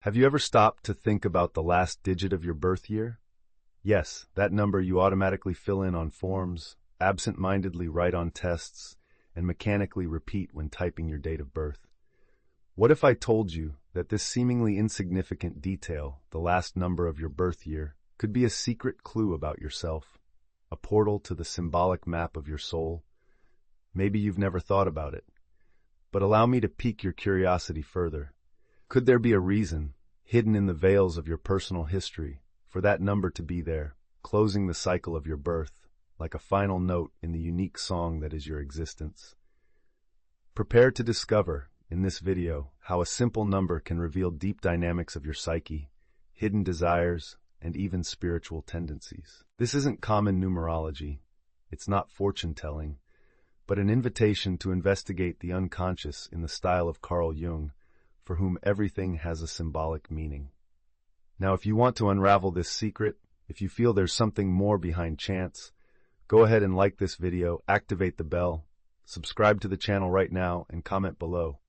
Have you ever stopped to think about the last digit of your birth year? Yes, that number you automatically fill in on forms, absent-mindedly write on tests, and mechanically repeat when typing your date of birth. What if I told you that this seemingly insignificant detail, the last number of your birth year, could be a secret clue about yourself, a portal to the symbolic map of your soul? Maybe you've never thought about it, but allow me to pique your curiosity further. Could there be a reason, hidden in the veils of your personal history, for that number to be there, closing the cycle of your birth, like a final note in the unique song that is your existence? Prepare to discover, in this video, how a simple number can reveal deep dynamics of your psyche, hidden desires, and even spiritual tendencies. This isn't common numerology. It's not fortune-telling, but an invitation to investigate the unconscious in the style of Carl Jung, for whom everything has a symbolic meaning. Now, if you want to unravel this secret, if you feel there's something more behind chance, go ahead and like this video, activate the bell, subscribe to the channel right now, and comment below.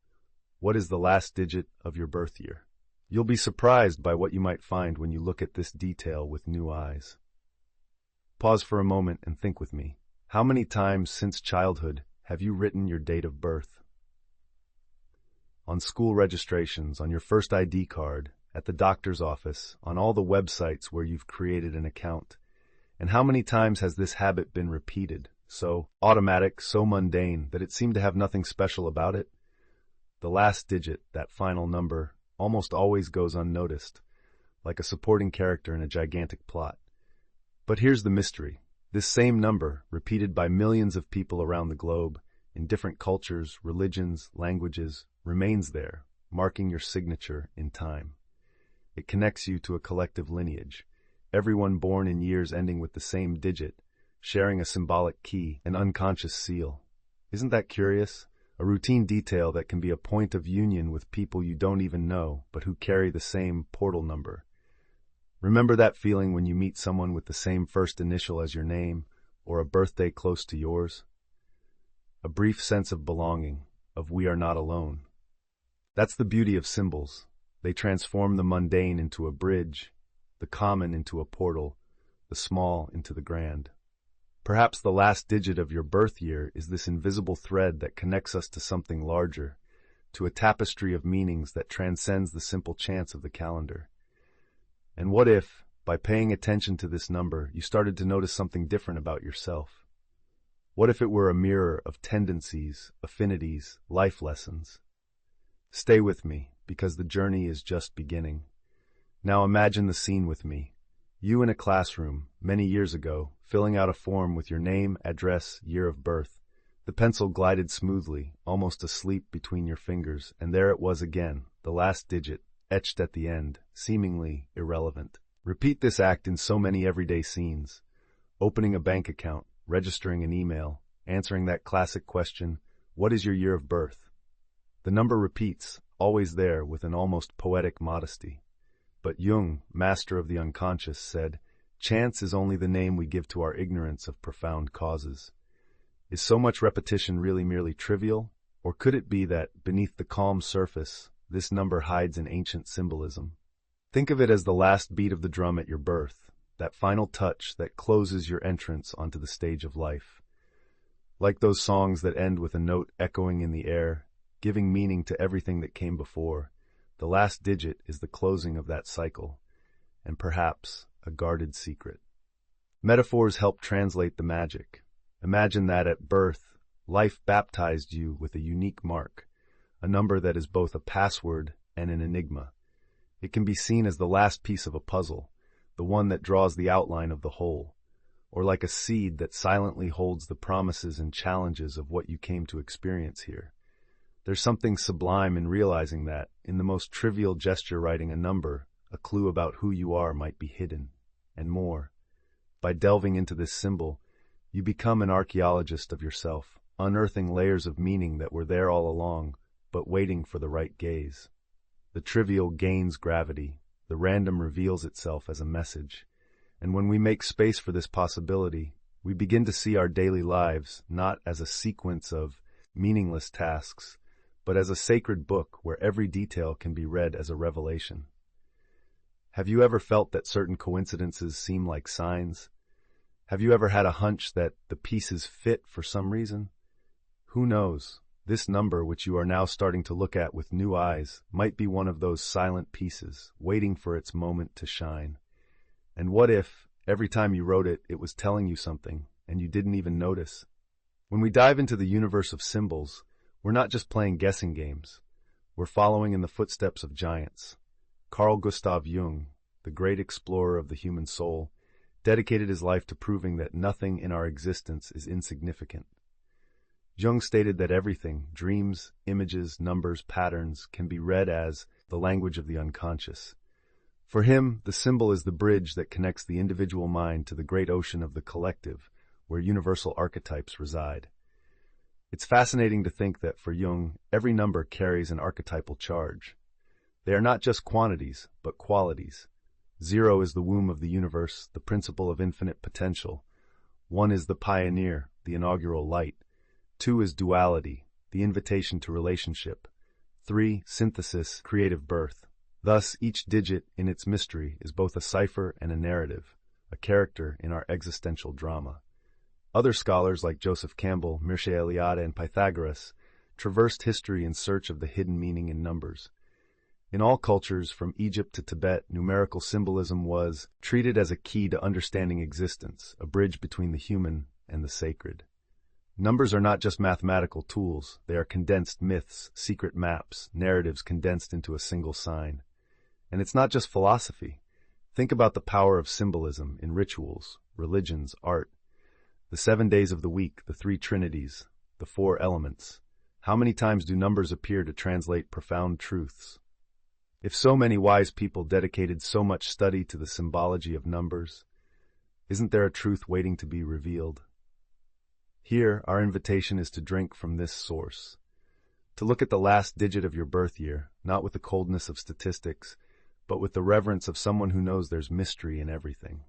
What is the last digit of your birth year? You'll be surprised by what you might find when you look at this detail with new eyes. Pause for a moment and think with me. How many times since childhood have you written your date of birth? On school registrations, on your first ID card, at the doctor's office, on all the websites where you've created an account. And how many times has this habit been repeated, so automatic, so mundane, that it seemed to have nothing special about it? The last digit, that final number, almost always goes unnoticed, like a supporting character in a gigantic plot. But here's the mystery. This same number, repeated by millions of people around the globe, in different cultures, religions, languages, remains there, marking your signature in time. It connects you to a collective lineage, everyone born in years ending with the same digit, sharing a symbolic key, an unconscious seal. Isn't that curious? A routine detail that can be a point of union with people you don't even know, but who carry the same portal number. Remember that feeling when you meet someone with the same first initial as your name, or a birthday close to yours? A brief sense of belonging, of we are not alone. That's the beauty of symbols. They transform the mundane into a bridge, the common into a portal, the small into the grand. Perhaps the last digit of your birth year is this invisible thread that connects us to something larger, to a tapestry of meanings that transcends the simple chance of the calendar. And what if, by paying attention to this number, you started to notice something different about yourself? What if it were a mirror of tendencies, affinities, life lessons? Stay with me, because the journey is just beginning. Now imagine the scene with me. You in a classroom, many years ago, filling out a form with your name, address, year of birth. The pencil glided smoothly, almost asleep between your fingers, and there it was again, the last digit, etched at the end, seemingly irrelevant. Repeat this act in so many everyday scenes. Opening a bank account, registering an email, answering that classic question, what is your year of birth? The number repeats, always there with an almost poetic modesty. But Jung, master of the unconscious, said, chance is only the name we give to our ignorance of profound causes. Is so much repetition really merely trivial? Or could it be that, beneath the calm surface, this number hides an ancient symbolism? Think of it as the last beat of the drum at your birth, that final touch that closes your entrance onto the stage of life. Like those songs that end with a note echoing in the air, giving meaning to everything that came before, the last digit is the closing of that cycle, and perhaps a guarded secret. Metaphors help translate the magic. Imagine that at birth, life baptized you with a unique mark, a number that is both a password and an enigma. It can be seen as the last piece of a puzzle, the one that draws the outline of the whole, or like a seed that silently holds the promises and challenges of what you came to experience here. There's something sublime in realizing that, in the most trivial gesture writing a number, a clue about who you are might be hidden, and more. By delving into this symbol, you become an archaeologist of yourself, unearthing layers of meaning that were there all along, but waiting for the right gaze. The trivial gains gravity, the random reveals itself as a message, and when we make space for this possibility, we begin to see our daily lives not as a sequence of meaningless tasks, but as a sacred book where every detail can be read as a revelation. Have you ever felt that certain coincidences seem like signs? Have you ever had a hunch that the pieces fit for some reason? Who knows? This number, which you are now starting to look at with new eyes, might be one of those silent pieces, waiting for its moment to shine. And what if, every time you wrote it, it was telling you something, and you didn't even notice? When we dive into the universe of symbols, we're not just playing guessing games. We're following in the footsteps of giants. Carl Jung, the great explorer of the human soul, dedicated his life to proving that nothing in our existence is insignificant. Jung stated that everything, dreams, images, numbers, patterns, can be read as the language of the unconscious. For him, the symbol is the bridge that connects the individual mind to the great ocean of the collective, where universal archetypes reside. It's fascinating to think that for Jung, every number carries an archetypal charge. They are not just quantities, but qualities. 0 is the womb of the universe, the principle of infinite potential. 1 is the pioneer, the inaugural light. 2 is duality, the invitation to relationship. 3, synthesis, creative birth. Thus, each digit in its mystery is both a cipher and a narrative, a character in our existential drama. Other scholars like Joseph Campbell, Mircea Eliade, and Pythagoras traversed history in search of the hidden meaning in numbers. In all cultures, from Egypt to Tibet, numerical symbolism was treated as a key to understanding existence, a bridge between the human and the sacred. Numbers are not just mathematical tools, they are condensed myths, secret maps, narratives condensed into a single sign. And it's not just philosophy. Think about the power of symbolism in rituals, religions, art. The 7 days of the week, the 3 trinities, the 4 elements. How many times do numbers appear to translate profound truths? If so many wise people dedicated so much study to the symbology of numbers, isn't there a truth waiting to be revealed? Here, our invitation is to drink from this source, to look at the last digit of your birth year, not with the coldness of statistics, but with the reverence of someone who knows there's mystery in everything.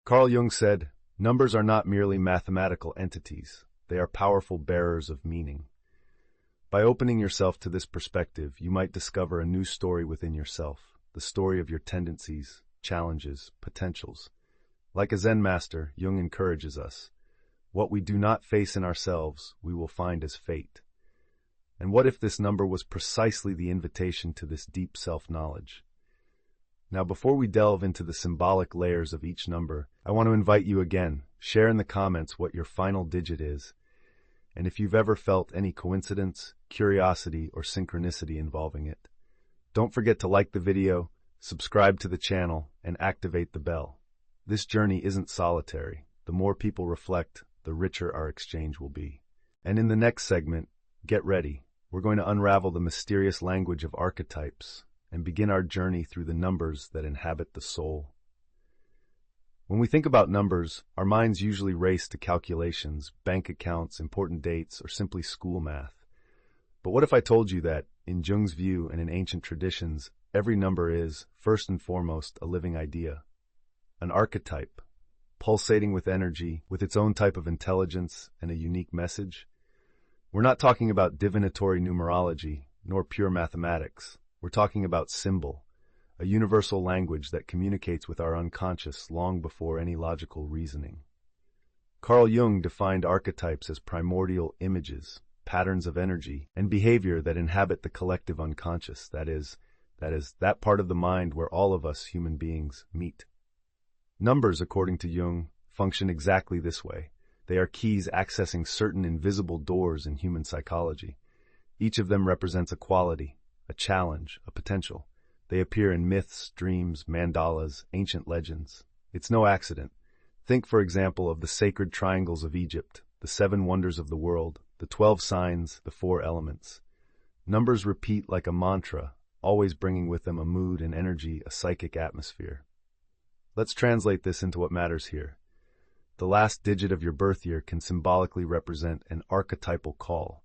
Carl Jung said, "Numbers are not merely mathematical entities, they are powerful bearers of meaning." By opening yourself to this perspective, you might discover a new story within yourself, the story of your tendencies, challenges, potentials. Like a Zen master, Jung encourages us, what we do not face in ourselves, we will find as fate. And what if this number was precisely the invitation to this deep self-knowledge? Now, before we delve into the symbolic layers of each number, I want to invite you again, share in the comments what your final digit is, and if you've ever felt any coincidence, curiosity, or synchronicity involving it. Don't forget to like the video, subscribe to the channel, and activate the bell. This journey isn't solitary. The more people reflect, the richer our exchange will be. And in the next segment, get ready. We're going to unravel the mysterious language of archetypes and begin our journey through the numbers that inhabit the soul. When we think about numbers, our minds usually race to calculations, bank accounts, important dates, or simply school math. But what if I told you that, in Jung's view and in ancient traditions, every number is, first and foremost, a living idea, an archetype, pulsating with energy, with its own type of intelligence and a unique message? We're not talking about divinatory numerology, nor pure mathematics. We're talking about symbol, a universal language that communicates with our unconscious long before any logical reasoning. Carl Jung defined archetypes as primordial images, patterns of energy, and behavior that inhabit the collective unconscious, that is, that part of the mind where all of us human beings meet. Numbers, according to Jung, function exactly this way. They are keys accessing certain invisible doors in human psychology. Each of them represents a quality, a challenge, a potential. They appear in myths, dreams, mandalas, ancient legends. It's no accident. Think, for example, of the sacred triangles of Egypt, the 7 wonders of the world, the 12 signs, the 4 elements. Numbers repeat like a mantra, always bringing with them a mood and energy, a psychic atmosphere. Let's translate this into what matters here. The last digit of your birth year can symbolically represent an archetypal call,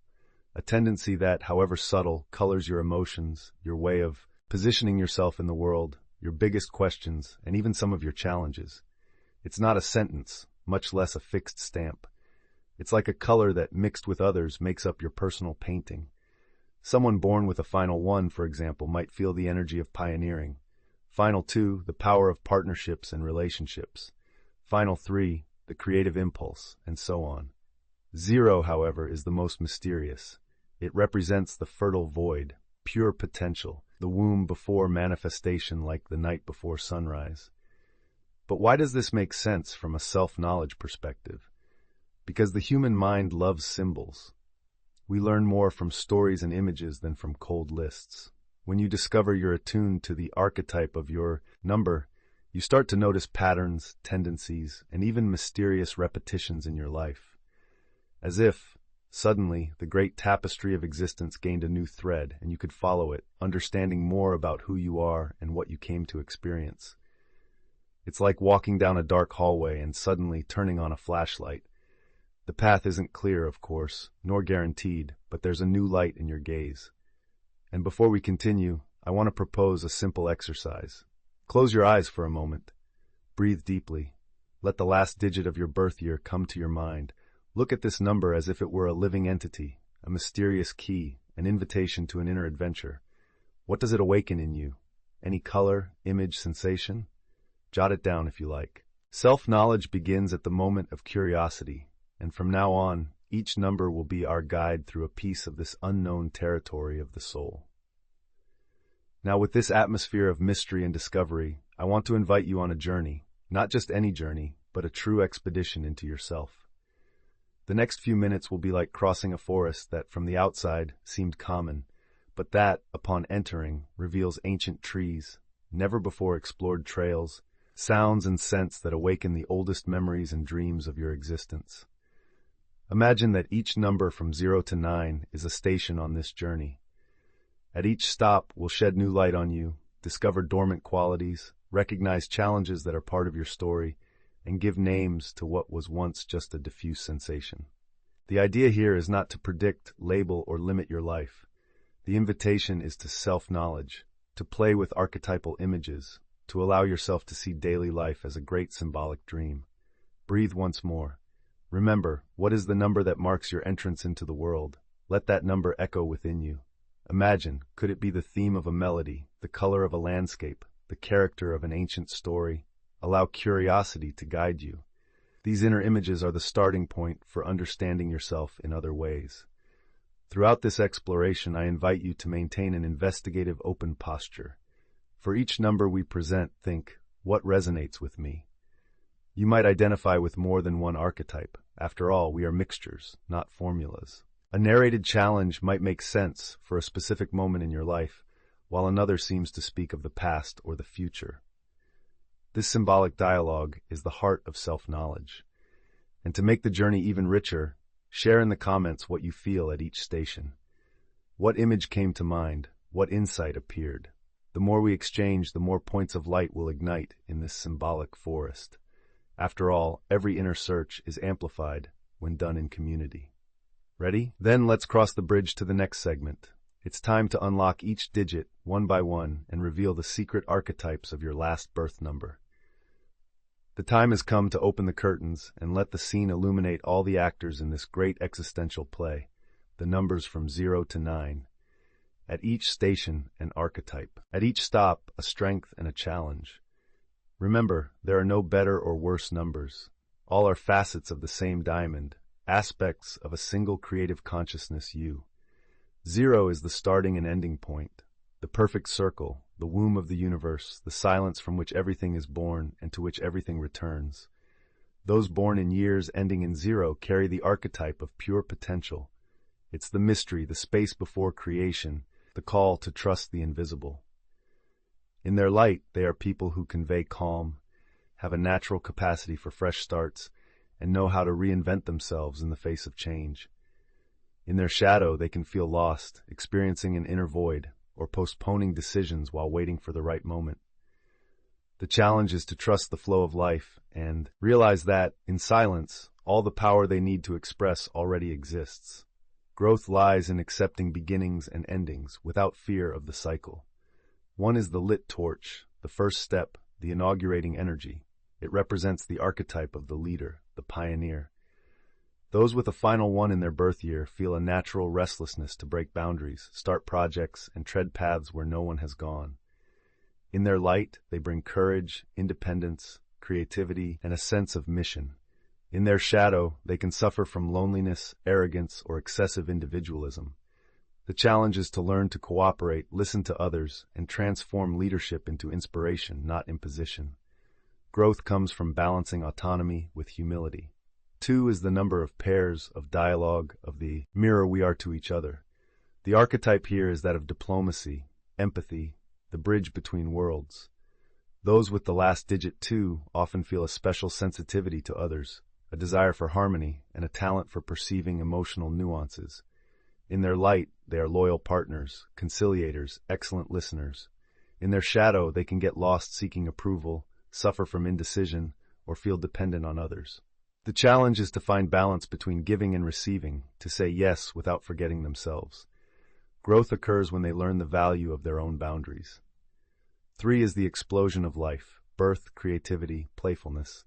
a tendency that, however subtle, colors your emotions, your way of positioning yourself in the world, your biggest questions, and even some of your challenges. It's not a sentence, much less a fixed stamp. It's like a color that, mixed with others, makes up your personal painting. Someone born with a final 1, for example, might feel the energy of pioneering. Final 2, the power of partnerships and relationships. Final 3, the creative impulse, and so on. 0, however, is the most mysterious. It represents the fertile void, pure potential, the womb before manifestation like the night before sunrise. But why does this make sense from a self-knowledge perspective? Because the human mind loves symbols. We learn more from stories and images than from cold lists. When you discover you're attuned to the archetype of your number, you start to notice patterns, tendencies, and even mysterious repetitions in your life. As if, suddenly, the great tapestry of existence gained a new thread, and you could follow it, understanding more about who you are and what you came to experience. It's like walking down a dark hallway and suddenly turning on a flashlight. The path isn't clear, of course, nor guaranteed, but there's a new light in your gaze. And before we continue, I want to propose a simple exercise. Close your eyes for a moment. Breathe deeply. Let the last digit of your birth year come to your mind. Look at this number as if it were a living entity, a mysterious key, an invitation to an inner adventure. What does it awaken in you? Any color, image, sensation? Jot it down if you like. Self-knowledge begins at the moment of curiosity, and from now on, each number will be our guide through a piece of this unknown territory of the soul. Now, with this atmosphere of mystery and discovery, I want to invite you on a journey, not just any journey, but a true expedition into yourself. The next few minutes will be like crossing a forest that, from the outside, seemed common, but that, upon entering, reveals ancient trees, never-before-explored trails, sounds and scents that awaken the oldest memories and dreams of your existence. Imagine that each number from 0 to 9 is a station on this journey. At each stop, we'll shed new light on you, discover dormant qualities, recognize challenges that are part of your story, and give names to what was once just a diffuse sensation. The idea here is not to predict, label, or limit your life. The invitation is to self-knowledge, to play with archetypal images, to allow yourself to see daily life as a great symbolic dream. Breathe once more. Remember, what is the number that marks your entrance into the world? Let that number echo within you. Imagine, could it be the theme of a melody, the color of a landscape, the character of an ancient story? Allow curiosity to guide you. These inner images are the starting point for understanding yourself in other ways. Throughout this exploration, I invite you to maintain an investigative, open posture. For each number we present, think, what resonates with me? You might identify with more than one archetype. After all, we are mixtures, not formulas. A narrated challenge might make sense for a specific moment in your life, while another seems to speak of the past or the future. This symbolic dialogue is the heart of self-knowledge. And to make the journey even richer, share in the comments what you feel at each station. What image came to mind? What insight appeared? The more we exchange, the more points of light will ignite in this symbolic forest. After all, every inner search is amplified when done in community. Ready? Then let's cross the bridge to the next segment. It's time to unlock each digit, one by one, and reveal the secret archetypes of your last birth number. The time has come to open the curtains and let the scene illuminate all the actors in this great existential play, the numbers from 0 to 9. At each station, an archetype. At each stop, a strength and a challenge. Remember, there are no better or worse numbers. All are facets of the same diamond, aspects of a single creative consciousness you. 0 is the starting and ending point, the perfect circle, the womb of the universe, the silence from which everything is born and to which everything returns. Those born in years ending in 0 carry the archetype of pure potential. It's the mystery, the space before creation, the call to trust the invisible. In their light, they are people who convey calm, have a natural capacity for fresh starts, and know how to reinvent themselves in the face of change. In their shadow, they can feel lost, experiencing an inner void, or postponing decisions while waiting for the right moment. The challenge is to trust the flow of life and realize that, in silence, all the power they need to express already exists. Growth lies in accepting beginnings and endings without fear of the cycle. One is the lit torch, the first step, the inaugurating energy. It represents the archetype of the leader, the pioneer. Those with a final 1 in their birth year feel a natural restlessness to break boundaries, start projects, and tread paths where no one has gone. In their light, they bring courage, independence, creativity, and a sense of mission. In their shadow, they can suffer from loneliness, arrogance, or excessive individualism. The challenge is to learn to cooperate, listen to others, and transform leadership into inspiration, not imposition. Growth comes from balancing autonomy with humility. 2 is the number of pairs of dialogue of the mirror we are to each other. The archetype here is that of diplomacy, empathy, the bridge between worlds. Those with the last digit 2 often feel a special sensitivity to others, a desire for harmony, and a talent for perceiving emotional nuances. In their light, they are loyal partners, conciliators, excellent listeners. In their shadow, they can get lost seeking approval, suffer from indecision, or feel dependent on others. The challenge is to find balance between giving and receiving, to say yes without forgetting themselves. Growth occurs when they learn the value of their own boundaries. 3 is the explosion of life, birth, creativity, playfulness.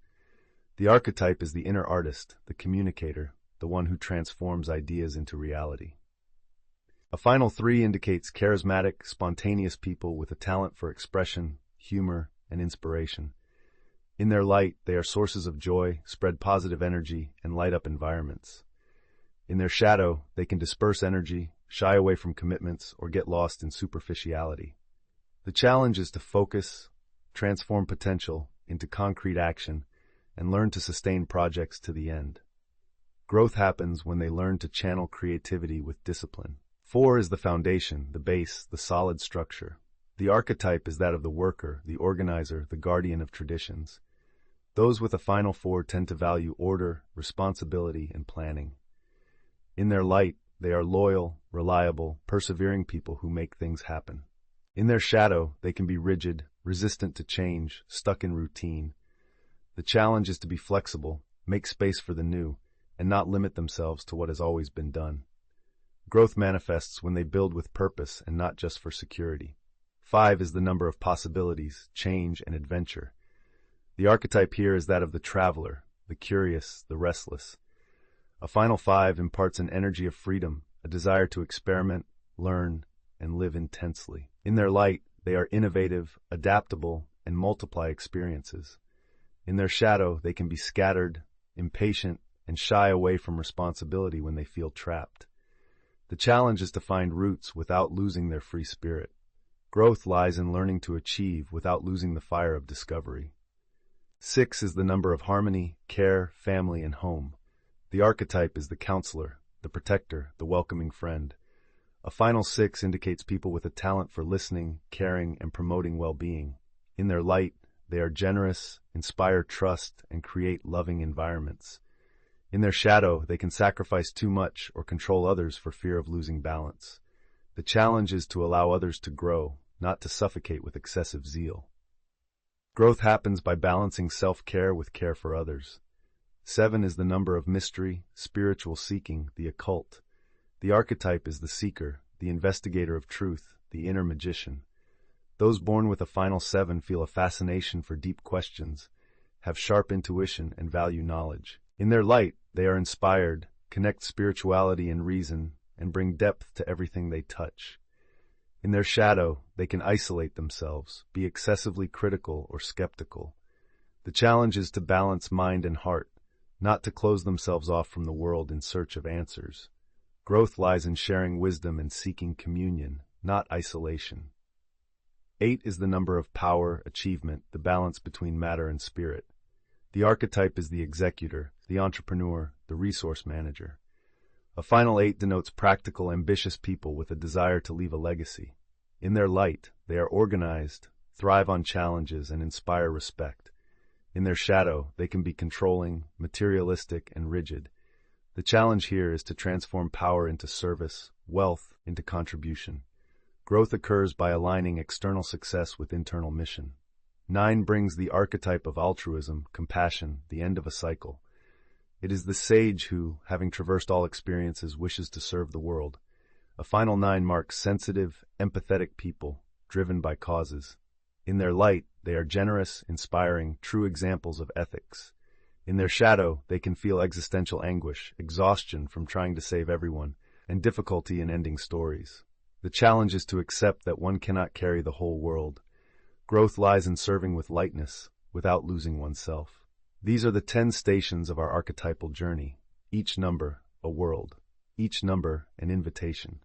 The archetype is the inner artist, the communicator, the one who transforms ideas into reality. A final 3 indicates charismatic, spontaneous people with a talent for expression, humor, and inspiration. In their light, they are sources of joy, spread positive energy, and light up environments. In their shadow, they can disperse energy, shy away from commitments, or get lost in superficiality. The challenge is to focus, transform potential into concrete action, and learn to sustain projects to the end. Growth happens when they learn to channel creativity with discipline. 4 is the foundation, the base, the solid structure. The archetype is that of the worker, the organizer, the guardian of traditions. Those with a final 4 tend to value order, responsibility, and planning. In their light, they are loyal, reliable, persevering people who make things happen. In their shadow, they can be rigid, resistant to change, stuck in routine. The challenge is to be flexible, make space for the new, and not limit themselves to what has always been done. Growth manifests when they build with purpose and not just for security. 5 is the number of possibilities, change, and adventure. The archetype here is that of the traveler, the curious, the restless. A final 5 imparts an energy of freedom, a desire to experiment, learn, and live intensely. In their light, they are innovative, adaptable, and multiply experiences. In their shadow, they can be scattered, impatient, and shy away from responsibility when they feel trapped. The challenge is to find roots without losing their free spirit. Growth lies in learning to achieve without losing the fire of discovery. 6 is the number of harmony, care, family, and home. The archetype is the counselor, the protector, the welcoming friend. A final 6 indicates people with a talent for listening, caring, and promoting well-being. In their light, they are generous, inspire trust, and create loving environments. In their shadow, they can sacrifice too much or control others for fear of losing balance. The challenge is to allow others to grow, not to suffocate with excessive zeal. Growth happens by balancing self-care with care for others. 7 is the number of mystery, spiritual seeking, the occult. The archetype is the seeker, the investigator of truth, the inner magician. Those born with a final 7 feel a fascination for deep questions, have sharp intuition, and value knowledge. In their light, they are inspired, connect spirituality and reason, and bring depth to everything they touch. In their shadow, they can isolate themselves, be excessively critical or skeptical. The challenge is to balance mind and heart, not to close themselves off from the world in search of answers. Growth lies in sharing wisdom and seeking communion, not isolation. 8 is the number of power, achievement, the balance between matter and spirit. The archetype is the executor, the entrepreneur, the resource manager. A final 8 denotes practical, ambitious people with a desire to leave a legacy. In their light, they are organized, thrive on challenges, and inspire respect. In their shadow, they can be controlling, materialistic, and rigid. The challenge here is to transform power into service, wealth into contribution. Growth occurs by aligning external success with internal mission. 9 brings the archetype of altruism, compassion, the end of a cycle. It is the sage who, having traversed all experiences, wishes to serve the world. A final 9 marks sensitive, empathetic people, driven by causes. In their light, they are generous, inspiring, true examples of ethics. In their shadow, they can feel existential anguish, exhaustion from trying to save everyone, and difficulty in ending stories. The challenge is to accept that one cannot carry the whole world. Growth lies in serving with lightness, without losing oneself. These are the 10 stations of our archetypal journey, each number a world, each number an invitation.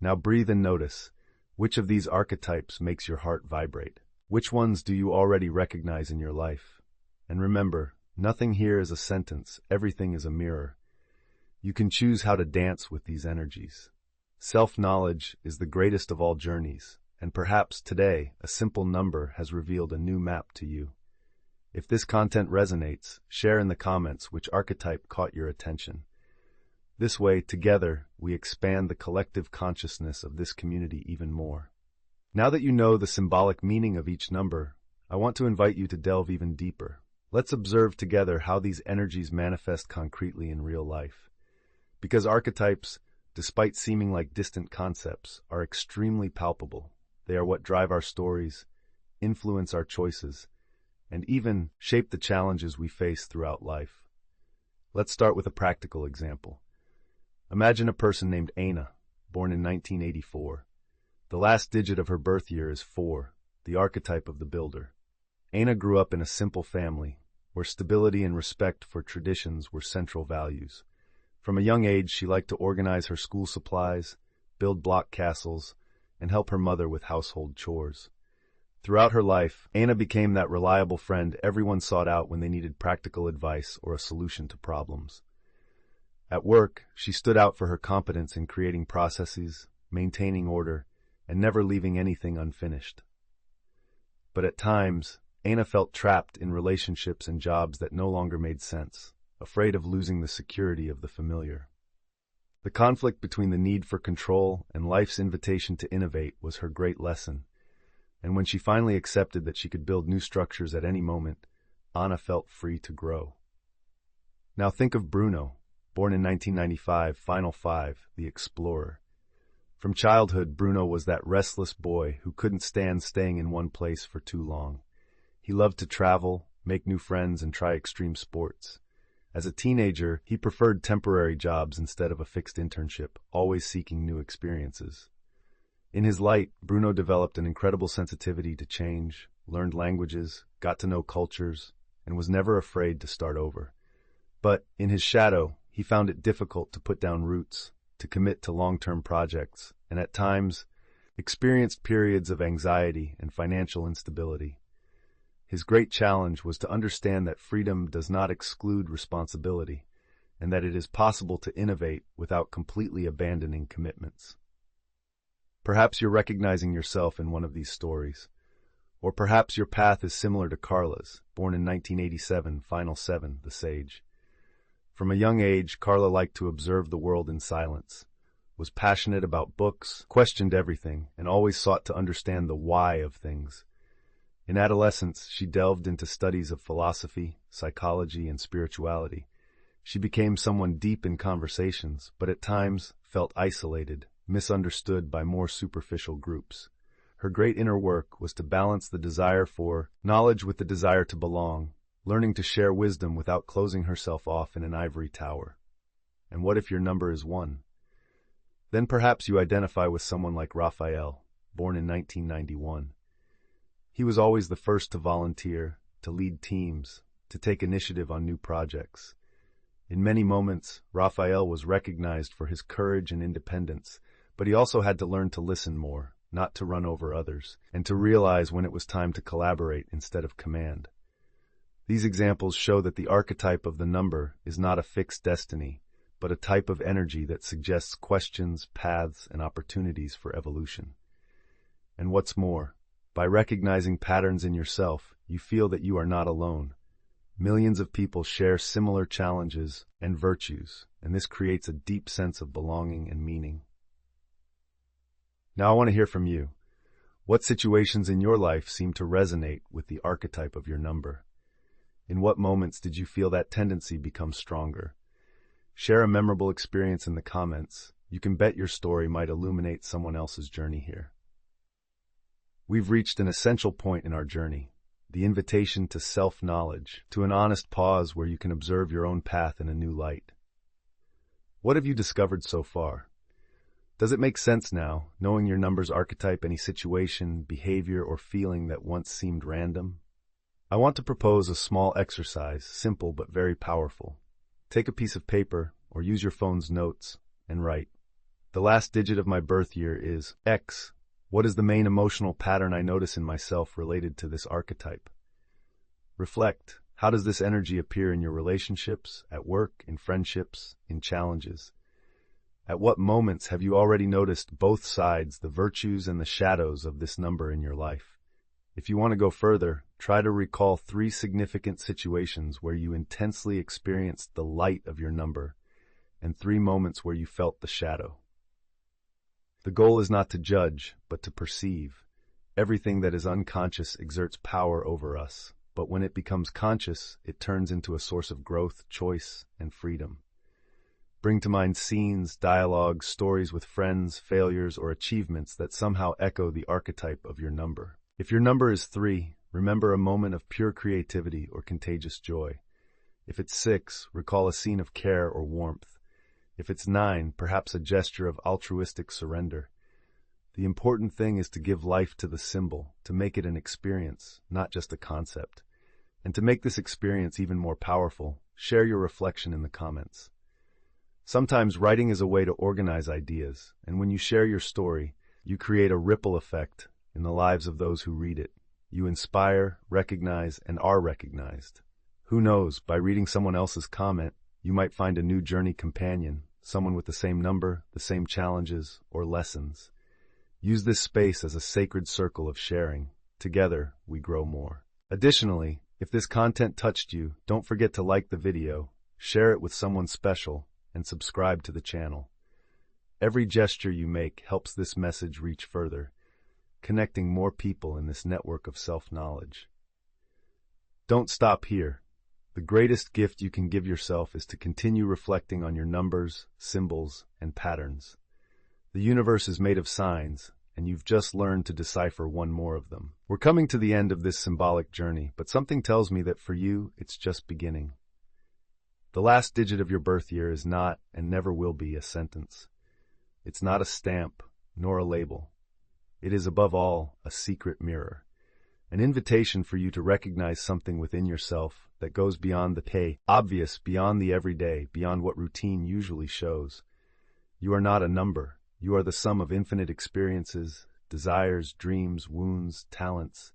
Now breathe and notice, which of these archetypes makes your heart vibrate? Which ones do you already recognize in your life? And remember, nothing here is a sentence, everything is a mirror. You can choose how to dance with these energies. Self-knowledge is the greatest of all journeys, and perhaps today a simple number has revealed a new map to you. If this content resonates, share in the comments which archetype caught your attention. This way, together, we expand the collective consciousness of this community even more. Now that you know the symbolic meaning of each number, I want to invite you to delve even deeper. Let's observe together how these energies manifest concretely in real life. Because archetypes, despite seeming like distant concepts, are extremely palpable. They are what drive our stories, influence our choices, and even shape the challenges we face throughout life. Let's start with a practical example. Imagine a person named Anna, born in 1984. The last digit of her birth year is 4, the archetype of the builder. Anna grew up in a simple family, where stability and respect for traditions were central values. From a young age, she liked to organize her school supplies, build block castles, and help her mother with household chores. Throughout her life, Anna became that reliable friend everyone sought out when they needed practical advice or a solution to problems. At work, she stood out for her competence in creating processes, maintaining order, and never leaving anything unfinished. But at times, Anna felt trapped in relationships and jobs that no longer made sense, afraid of losing the security of the familiar. The conflict between the need for control and life's invitation to innovate was her great lesson, and when she finally accepted that she could build new structures at any moment, Anna felt free to grow. Now think of Bruno, born in 1995, Final Five, the explorer. From childhood, Bruno was that restless boy who couldn't stand staying in one place for too long. He loved to travel, make new friends, and try extreme sports. As a teenager, he preferred temporary jobs instead of a fixed internship, always seeking new experiences. In his light, Bruno developed an incredible sensitivity to change, learned languages, got to know cultures, and was never afraid to start over. But in his shadow, he found it difficult to put down roots, to commit to long-term projects, and at times experienced periods of anxiety and financial instability. His great challenge was to understand that freedom does not exclude responsibility, and that it is possible to innovate without completely abandoning commitments. Perhaps you're recognizing yourself in one of these stories, or perhaps your path is similar to Carla's, born in 1987, Final Seven, the Sage. From a young age, Carla liked to observe the world in silence, was passionate about books, questioned everything, and always sought to understand the why of things. In adolescence, she delved into studies of philosophy, psychology, and spirituality. She became someone deep in conversations, but at times felt isolated, misunderstood by more superficial groups. Her great inner work was to balance the desire for knowledge with the desire to belong, learning to share wisdom without closing herself off in an ivory tower. And what if your number is 1? Then perhaps you identify with someone like Raphael, born in 1991. He was always the first to volunteer, to lead teams, to take initiative on new projects. In many moments, Raphael was recognized for his courage and independence, but he also had to learn to listen more, not to run over others, and to realize when it was time to collaborate instead of command. These examples show that the archetype of the number is not a fixed destiny, but a type of energy that suggests questions, paths, and opportunities for evolution. And what's more, by recognizing patterns in yourself, you feel that you are not alone. Millions of people share similar challenges and virtues, and this creates a deep sense of belonging and meaning. Now I want to hear from you. What situations in your life seem to resonate with the archetype of your number? In what moments did you feel that tendency become stronger? Share a memorable experience in the comments. You can bet your story might illuminate someone else's journey here. We've reached an essential point in our journey, the invitation to self-knowledge, to an honest pause where you can observe your own path in a new light. What have you discovered so far? Does it make sense now, knowing your numbers archetype any situation, behavior, or feeling that once seemed random? I want to propose a small exercise, simple but very powerful. Take a piece of paper or use your phone's notes and write. The last digit of my birth year is X. What is the main emotional pattern I notice in myself related to this archetype? Reflect. How does this energy appear in your relationships, at work, in friendships, in challenges? At what moments have you already noticed both sides, the virtues and the shadows of this number in your life? If you want to go further, try to recall 3 significant situations where you intensely experienced the light of your number and 3 moments where you felt the shadow. The goal is not to judge, but to perceive. Everything that is unconscious exerts power over us, but when it becomes conscious, it turns into a source of growth, choice, and freedom. Bring to mind scenes, dialogues, stories with friends, failures, or achievements that somehow echo the archetype of your number. If your number is 3, remember a moment of pure creativity or contagious joy. If it's 6, recall a scene of care or warmth. If it's 9, perhaps a gesture of altruistic surrender. The important thing is to give life to the symbol, to make it an experience, not just a concept. And to make this experience even more powerful, share your reflection in the comments. Sometimes writing is a way to organize ideas, and when you share your story, you create a ripple effect in the lives of those who read it. You inspire, recognize, and are recognized. Who knows, by reading someone else's comment, you might find a new journey companion, someone with the same number, the same challenges, or lessons. Use this space as a sacred circle of sharing. Together, we grow more. Additionally, if this content touched you, don't forget to like the video, share it with someone special, and subscribe to the channel. Every gesture you make helps this message reach further, connecting more people in this network of self-knowledge. Don't stop here. The greatest gift you can give yourself is to continue reflecting on your numbers, symbols, and patterns. The universe is made of signs, and you've just learned to decipher one more of them. We're coming to the end of this symbolic journey, but something tells me that for you, it's just beginning. The last digit of your birth year is not and never will be a sentence. It's not a stamp, nor a label. It is above all a secret mirror, an invitation for you to recognize something within yourself that goes beyond the obvious, beyond the everyday, beyond what routine usually shows. You are not a number. You are the sum of infinite experiences, desires, dreams, wounds, talents.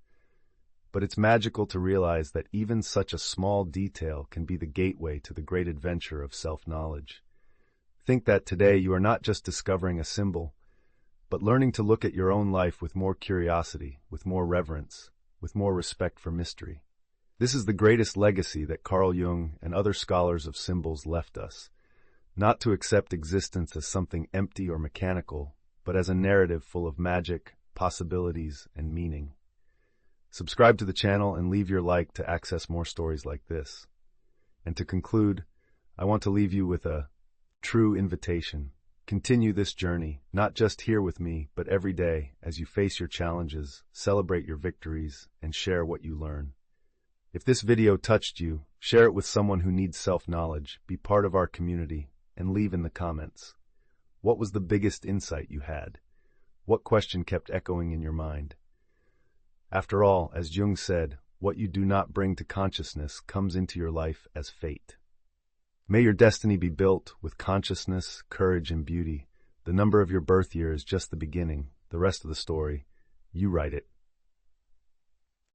But it's magical to realize that even such a small detail can be the gateway to the great adventure of self-knowledge. Think that today you are not just discovering a symbol, but learning to look at your own life with more curiosity, with more reverence, with more respect for mystery. This is the greatest legacy that Carl Jung and other scholars of symbols left us, not to accept existence as something empty or mechanical, but as a narrative full of magic, possibilities, and meaning. Subscribe to the channel and leave your like to access more stories like this. And to conclude, I want to leave you with a true invitation. Continue this journey, not just here with me, but every day as you face your challenges, celebrate your victories, and share what you learn. If this video touched you, share it with someone who needs self-knowledge, be part of our community, and leave in the comments. What was the biggest insight you had? What question kept echoing in your mind? After all, as Jung said, what you do not bring to consciousness comes into your life as fate. May your destiny be built with consciousness, courage, and beauty. The number of your birth year is just the beginning. The rest of the story, you write it.